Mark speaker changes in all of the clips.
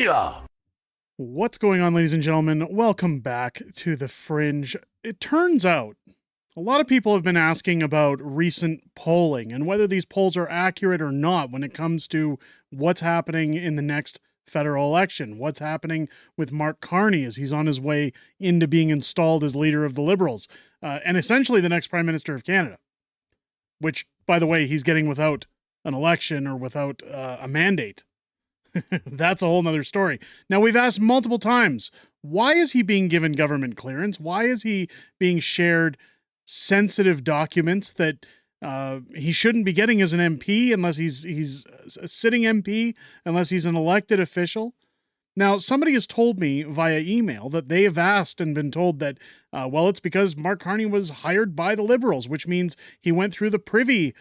Speaker 1: Crystia!
Speaker 2: What's going on, ladies and gentlemen? Welcome back to the Fringe. It turns out a lot of people have been asking about recent polling and whether these polls are accurate or not when it comes to what's happening in the next federal election. What's happening with Mark Carney as he's on his way into being installed as leader of the Liberals and essentially the next Prime Minister of Canada, which, by the way, he's getting without an election or without a mandate. That's a whole nother story. Now, we've asked multiple times, why is he being given government clearance? Why is he being shared sensitive documents that he shouldn't be getting as an MP unless he's a sitting MP, unless he's an elected official? Now, somebody has told me via email that they have asked and been told that, well, it's because Mark Carney was hired by the Liberals, which means he went through the privy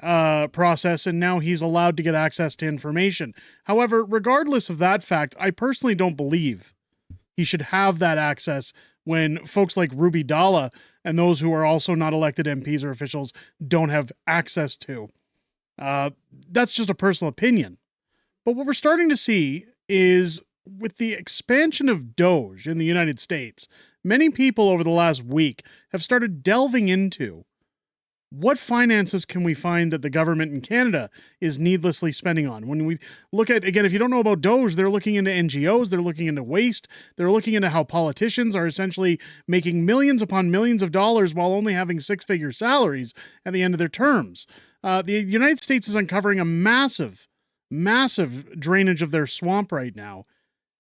Speaker 2: process and now he's allowed to get access to information. However, regardless of that fact, I personally don't believe he should have that access when folks like Ruby Dalla and those who are also not elected MPs or officials don't have access to. That's just a personal opinion. But what we're starting to see is with the expansion of Doge in the United States, many people over the last week have started delving into what finances can we find that the government in Canada is needlessly spending on? When we look at, again, if you don't know about Doge, they're looking into NGOs, they're looking into waste, they're looking into how politicians are essentially making millions upon millions of dollars while only having six-figure salaries at the end of their terms. The United States is uncovering a massive drainage of their swamp right now.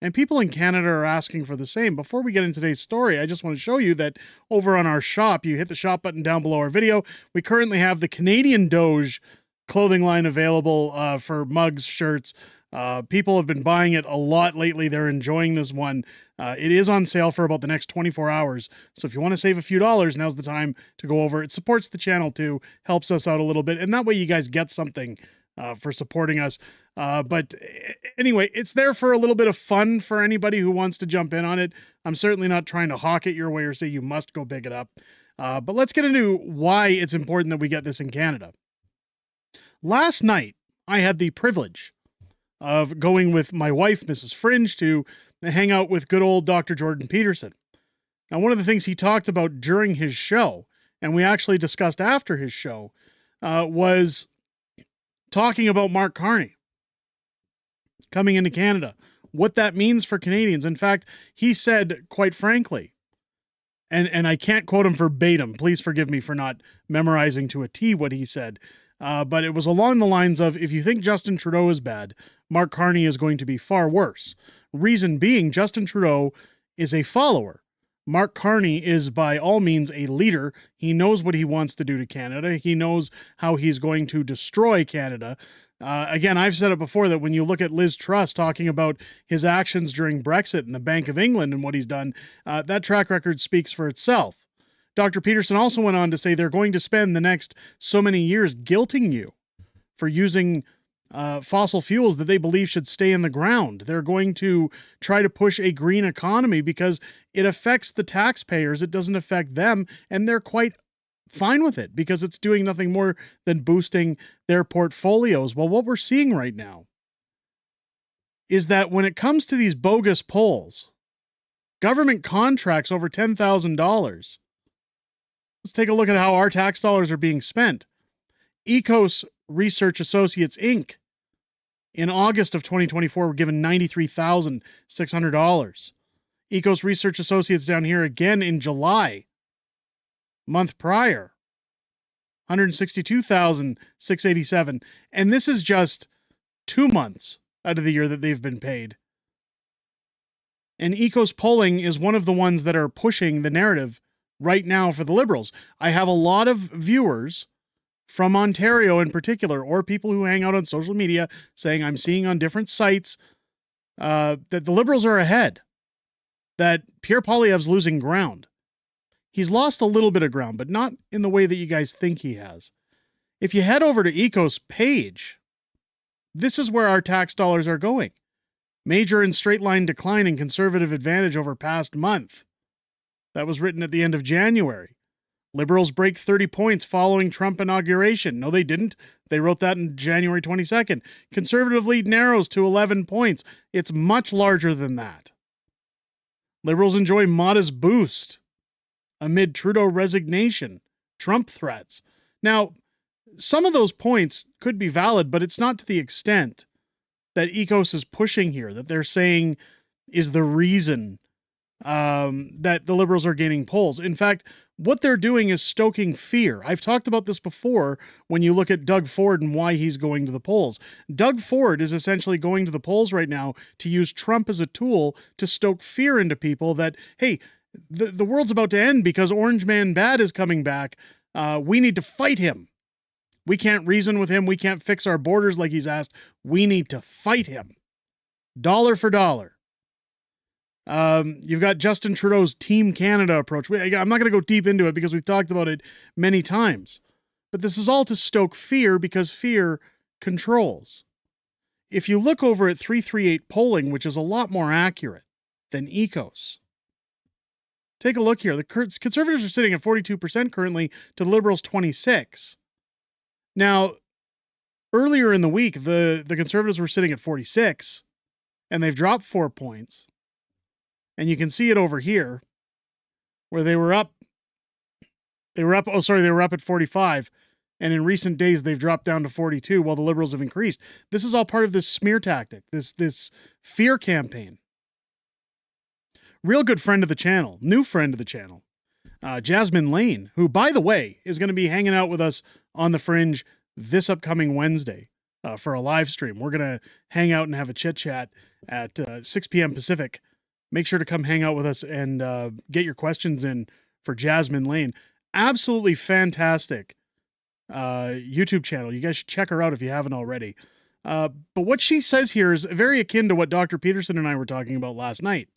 Speaker 2: And people in Canada are asking for the same. Before we get into today's story, I just want to show you that over on our shop, you hit the shop button down below our video. We currently have the Canadian Doge clothing line available for mugs, shirts. People have been buying it a lot lately. They're enjoying this one. It is on sale for about the next 24 hours. So if you want to save a few dollars, now's the time to go over. It supports the channel too, helps us out a little bit. And that way you guys get something for supporting us. But anyway, it's there for a little bit of fun for anybody who wants to jump in on it. I'm certainly not trying to hawk it your way or say you must go pick it up. But let's get into why it's important that we get this in Canada. Last night, I had the privilege of going with my wife, Mrs. Fringe, to hang out with good old Dr. Jordan Peterson. Now, one of the things he talked about during his show, and we actually discussed after his show, was talking about Mark Carney coming into Canada, what that means for Canadians. In fact, he said, quite frankly, and I can't quote him verbatim, please forgive me for not memorizing to a T what he said, but it was along the lines of, if you think Justin Trudeau is bad, Mark Carney is going to be far worse. Reason being, Justin Trudeau is a follower. Mark Carney is by all means a leader. He knows what he wants to do to Canada. He knows how he's going to destroy Canada. Again, I've said it before that when you look at Liz Truss talking about his actions during Brexit and the Bank of England and what he's done, that track record speaks for itself. Dr. Peterson also went on to say they're going to spend the next so many years guilting you for using fossil fuels that they believe should stay in the ground. They're going to try to push a green economy because it affects the taxpayers. It doesn't affect them, and they're quite fine with it because it's doing nothing more than boosting their portfolios. Well, what we're seeing right now is that when it comes to these bogus polls, government contracts over $10,000, let's take a look at how our tax dollars are being spent. Ecos Research Associates, Inc., in August of 2024, were given $93,600. Ecos Research Associates down here again in July, month prior, $162,687. And this is just 2 months out of the year that they've been paid. And Ecos Polling is one of the ones that are pushing the narrative right now for the Liberals. I have a lot of viewers from Ontario in particular, or people who hang out on social media saying, I'm seeing on different sites that the Liberals are ahead, that Pierre Poilievre's losing ground. He's lost a little bit of ground, but not in the way that you guys think he has. If you head over to Ecos' page, this is where our tax dollars are going. Major and straight line decline in conservative advantage over past month. That was written at the end of January. Liberals break 30 points following Trump inauguration. No, they didn't. They wrote that in January 22nd. Conservative lead narrows to 11 points. It's much larger than that. Liberals enjoy modest boost amid Trudeau resignation, Trump threats. Now, some of those points could be valid, but it's not to the extent that ECOS is pushing here, that they're saying is the reason that the Liberals are gaining polls. In fact, what they're doing is stoking fear. I've talked about this before when you look at Doug Ford and why he's going to the polls. Doug Ford is essentially going to the polls right now to use Trump as a tool to stoke fear into people that, hey, the world's about to end because Orange Man Bad is coming back. We need to fight him. We can't reason with him. We can't fix our borders like he's asked. We need to fight him. Dollar for dollar. You've got Justin Trudeau's Team Canada approach. I'm not going to go deep into it because we've talked about it many times. But this is all to stoke fear because fear controls. If you look over at 338 polling, which is a lot more accurate than ECOS, take a look here. The Conservatives are sitting at 42% currently to the Liberals 26%. Now, earlier in the week, the Conservatives were sitting at 46%, and they've dropped 4 points. And you can see it over here, where they were up at 45, and in recent days they've dropped down to 42, while the Liberals have increased. This is all part of this smear tactic, this fear campaign. Real good friend of the channel, new friend of the channel, Jasmine Lane, who, by the way, is going to be hanging out with us on the Fringe this upcoming Wednesday for a live stream. We're going to hang out and have a chit-chat at 6 p.m. Pacific. Make sure to come hang out with us and get your questions in for Jasmine Lane. Absolutely fantastic YouTube channel. You guys should check her out if you haven't already. But what she says here is very akin to what Dr. Peterson and I were talking about last night.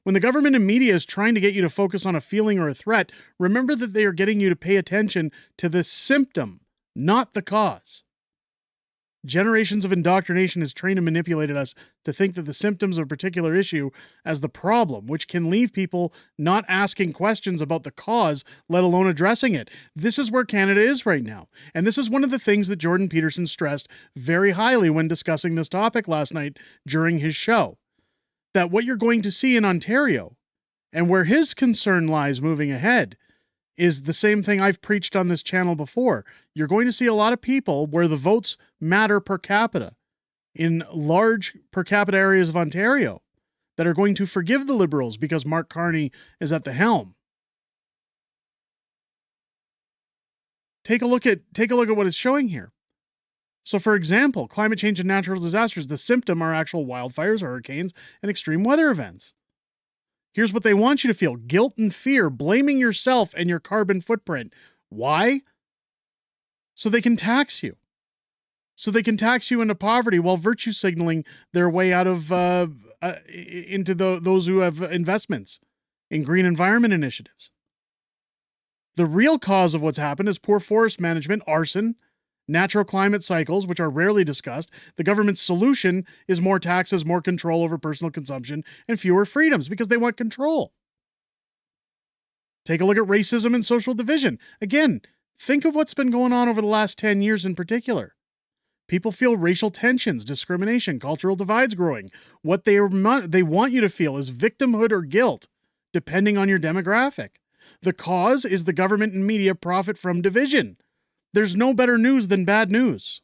Speaker 2: When the government and media is trying to get you to focus on a feeling or a threat, remember that they are getting you to pay attention to the symptom, not the cause. Generations of indoctrination has trained and manipulated us to think that the symptoms of a particular issue as the problem, which can leave people not asking questions about the cause, let alone addressing it. This is where Canada is right now. And this is one of the things that Jordan Peterson stressed very highly when discussing this topic last night during his show. That what you're going to see in Ontario, and where his concern lies moving ahead, is the same thing I've preached on this channel before. You're going to see a lot of people where the votes matter per capita in large per capita areas of Ontario that are going to forgive the Liberals because Mark Carney is at the helm. Take a look at what it's showing here. So, for example, climate change and natural disasters, the symptom are actual wildfires, hurricanes, and extreme weather events. Here's what they want you to feel: guilt and fear, blaming yourself and your carbon footprint. Why? So they can tax you. So they can tax you into poverty while virtue signaling their way out of into those who have investments in green environment initiatives. The real cause of what's happened is poor forest management, arson, natural climate cycles, which are rarely discussed. The government's solution is more taxes, more control over personal consumption, and fewer freedoms because they want control. Take a look at racism and social division. Again, think of what's been going on over the last 10 years in particular. People feel racial tensions, discrimination, cultural divides growing. What they want you to feel is victimhood or guilt, depending on your demographic. The cause is the government and media profit from division. There's no better news than bad news.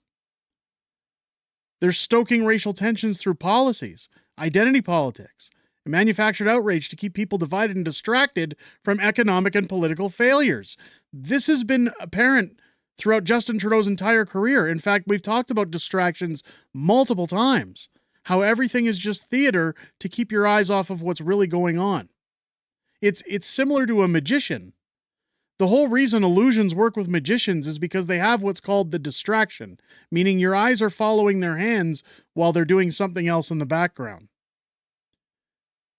Speaker 2: They're stoking racial tensions through policies, identity politics, and manufactured outrage to keep people divided and distracted from economic and political failures. This has been apparent throughout Justin Trudeau's entire career. In fact, we've talked about distractions multiple times, how everything is just theater to keep your eyes off of what's really going on. It's similar to a magician. The whole reason illusions work with magicians is because they have what's called the distraction, meaning your eyes are following their hands while they're doing something else in the background.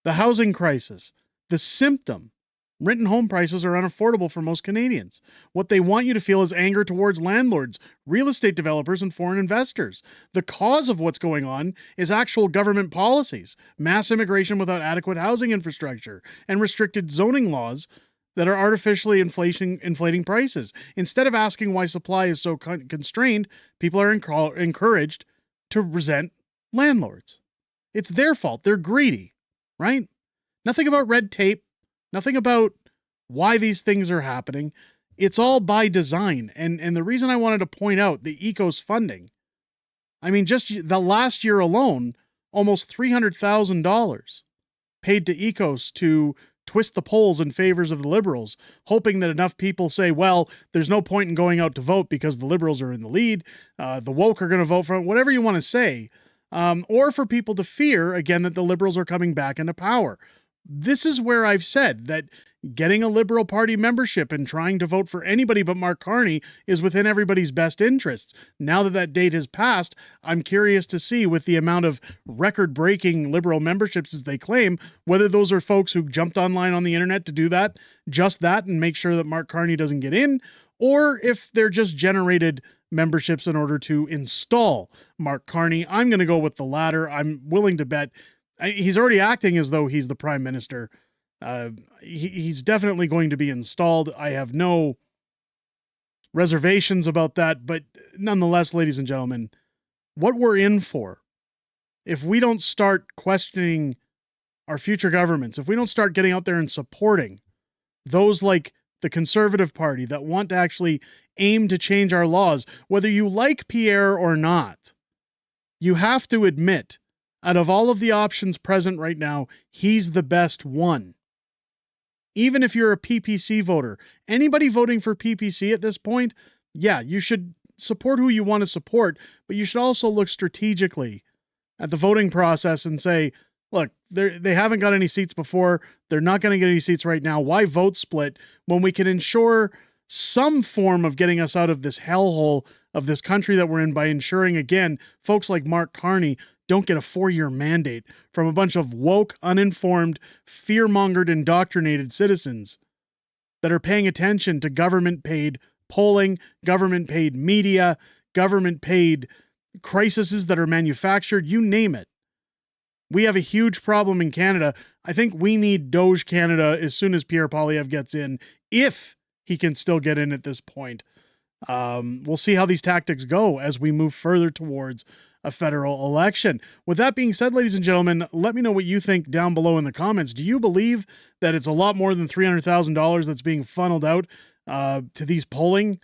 Speaker 2: The housing crisis, the symptom. Rent and home prices are unaffordable for most Canadians. What they want you to feel is anger towards landlords, real estate developers, and foreign investors. The cause of what's going on is actual government policies, mass immigration without adequate housing infrastructure, and restricted zoning laws that are artificially inflating prices. Instead of asking why supply is so constrained, people are encouraged to resent landlords. It's their fault. They're greedy, right? Nothing about red tape, nothing about why these things are happening. It's all by design. And the reason I wanted to point out the ECOS funding, I mean, just the last year alone, almost $300,000 paid to ECOS to twist the polls in favors of the Liberals, hoping that enough people say, well, there's no point in going out to vote because the Liberals are in the lead, the woke are going to vote for it, whatever you want to say, or for people to fear, again, that the Liberals are coming back into power. This is where I've said that getting a Liberal Party membership and trying to vote for anybody but Mark Carney is within everybody's best interests. Now that that date has passed, I'm curious to see, with the amount of record-breaking Liberal memberships as they claim, whether those are folks who jumped online on the internet to do that, just that, and make sure that Mark Carney doesn't get in, or if they're just generated memberships in order to install Mark Carney. I'm going to go with the latter. I'm willing to bet he's already acting as though he's the prime minister. He's definitely going to be installed. I have no reservations about that, but nonetheless, ladies and gentlemen, what we're in for, if we don't start questioning our future governments, if we don't start getting out there and supporting those like the Conservative Party that want to actually aim to change our laws, whether you like Pierre or not, you have to admit, out of all of the options present right now, he's the best one. Even if you're a PPC voter, anybody voting for PPC at this point, yeah, you should support who you want to support, but you should also look strategically at the voting process and say, look, they haven't got any seats before. They're not going to get any seats right now. Why vote split when we can ensure some form of getting us out of this hellhole of this country that we're in by ensuring, again, folks like Mark Carney don't get a 4-year mandate from a bunch of woke, uninformed, fear-mongered, indoctrinated citizens that are paying attention to government-paid polling, government-paid media, government-paid crises that are manufactured, you name it. We have a huge problem in Canada. I think we need Doge Canada as soon as Pierre Poilievre gets in, if he can still get in at this point. We'll see how these tactics go as we move further towards a federal election. With that being said, ladies and gentlemen, let me know what you think down below in the comments. Do you believe that it's a lot more than $300,000 that's being funneled out to these polling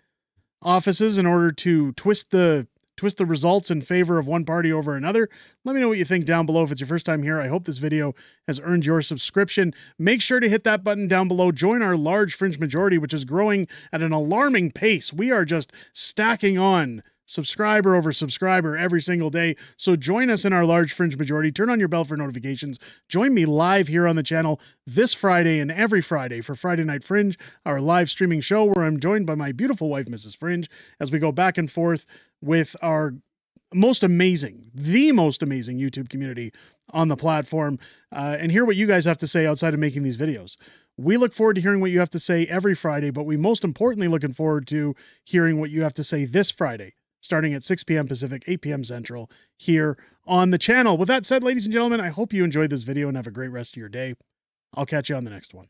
Speaker 2: offices in order to twist the results in favor of one party over another? Let me know what you think down below. If it's your first time here, I hope this video has earned your subscription. Make sure to hit that button down below. Join our large Fringe majority, which is growing at an alarming pace. We are just stacking on subscriber over subscriber every single day. So join us in our large Fringe majority. Turn on your bell for notifications. Join me live here on the channel this Friday and every Friday for Friday Night Fringe, our live streaming show where I'm joined by my beautiful wife, Mrs. Fringe, as we go back and forth with our the most amazing YouTube community on the platform, and hear what you guys have to say outside of making these videos. We look forward to hearing what you have to say every Friday, but we most importantly looking forward to hearing what you have to say this Friday, starting at 6 p.m. Pacific, 8 p.m. Central, here on the channel. With that said, ladies and gentlemen, I hope you enjoyed this video and have a great rest of your day. I'll catch you on the next one.